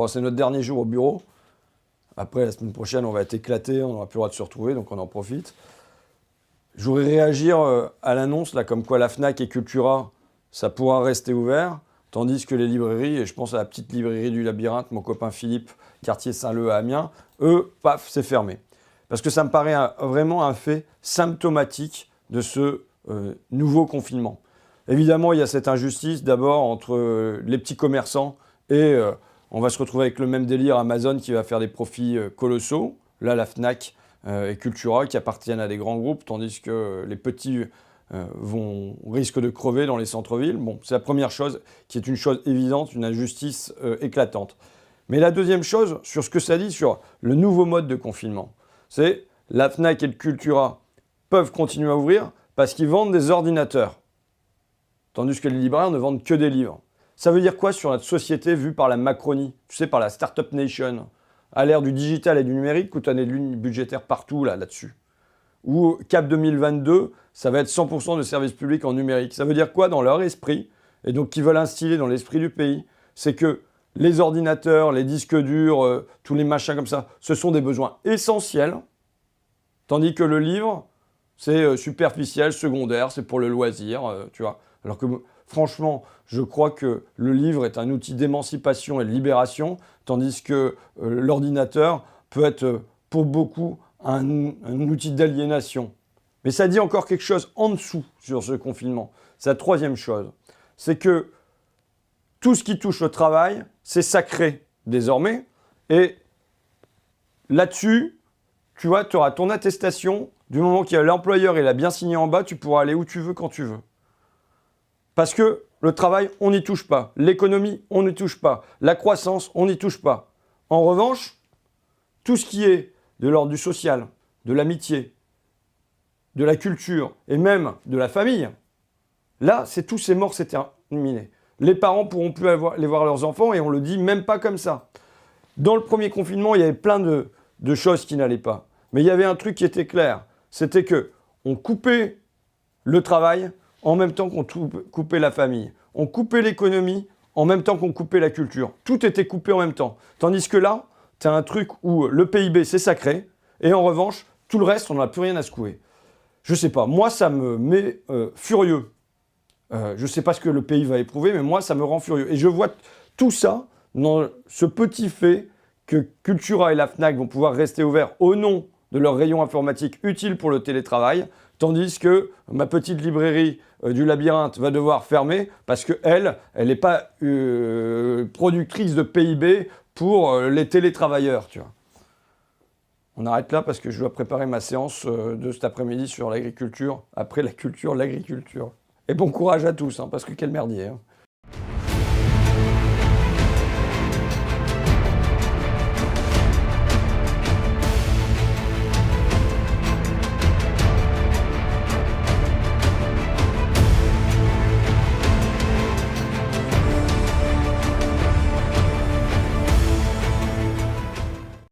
Bon, c'est notre dernier jour au bureau. Après, la semaine prochaine, on va être éclaté, on n'aura plus le droit de se retrouver, donc on en profite. Je voudrais réagir à l'annonce, là, comme quoi la Fnac et Cultura, ça pourra rester ouvert, tandis que les librairies, et je pense à la petite librairie du Labyrinthe, mon copain Philippe, quartier Saint-Leu à Amiens, eux, paf, c'est fermé. Parce que ça me paraît vraiment un fait symptomatique de ce nouveau confinement. Évidemment, il y a cette injustice d'abord entre les petits commerçants et on va se retrouver avec le même délire Amazon qui va faire des profits colossaux. Là, la Fnac et Cultura qui appartiennent à des grands groupes, tandis que les petits risquent de crever dans les centres-villes. Bon, c'est la première chose qui est une chose évidente, une injustice éclatante. Mais la deuxième chose, sur ce que ça dit sur le nouveau mode de confinement, c'est la Fnac et le Cultura peuvent continuer à ouvrir parce qu'ils vendent des ordinateurs. Tandis que les libraires ne vendent que des livres. Ça veut dire quoi sur notre société vue par la Macronie, tu sais, par la Startup Nation, à l'ère du digital et du numérique, où tu as des lignes budgétaires partout là-dessus. Ou Cap 2022, ça va être 100% de services publics en numérique. Ça veut dire quoi dans leur esprit, et donc qu'ils veulent instiller dans l'esprit du pays, c'est que les ordinateurs, les disques durs, tous les machins comme ça, ce sont des besoins essentiels, tandis que le livre, c'est superficiel, secondaire, c'est pour le loisir, tu vois. Alors que franchement, je crois que le livre est un outil d'émancipation et de libération, tandis que l'ordinateur peut être pour beaucoup un outil d'aliénation. Mais ça dit encore quelque chose en dessous sur ce confinement. C'est la troisième chose. C'est que tout ce qui touche au travail, c'est sacré désormais. Et là-dessus, tu vois, tu auras ton attestation. Du moment qu'il y a l'employeur et l'a bien signé en bas, tu pourras aller où tu veux, quand tu veux. Parce que le travail, on n'y touche pas. L'économie, on n'y touche pas. La croissance, on n'y touche pas. En revanche, tout ce qui est de l'ordre du social, de l'amitié, de la culture et même de la famille, là, c'est mort, c'est terminé. Les parents pourront plus aller voir leurs enfants et on le dit même pas comme ça. Dans le premier confinement, il y avait plein de choses qui n'allaient pas. Mais il y avait un truc qui était clair. C'était qu'on coupait le travail en même temps qu'on coupait la famille. On coupait l'économie en même temps qu'on coupait la culture. Tout était coupé en même temps. Tandis que là, tu as un truc où le PIB, c'est sacré, et en revanche, tout le reste, on n'a plus rien à secouer. Je sais pas, moi, ça me met furieux. Je sais pas ce que le pays va éprouver, mais moi, ça me rend furieux. Et je vois tout ça dans ce petit fait que Cultura et la Fnac vont pouvoir rester ouverts au nom de leur rayon informatique utile pour le télétravail, tandis que ma petite librairie du Labyrinthe va devoir fermer parce qu'elle n'est pas productrice de PIB pour les télétravailleurs, tu vois. On arrête là parce que je dois préparer ma séance de cet après-midi sur l'agriculture, après la culture, l'agriculture. Et bon courage à tous, hein, parce que quel merdier. Hein.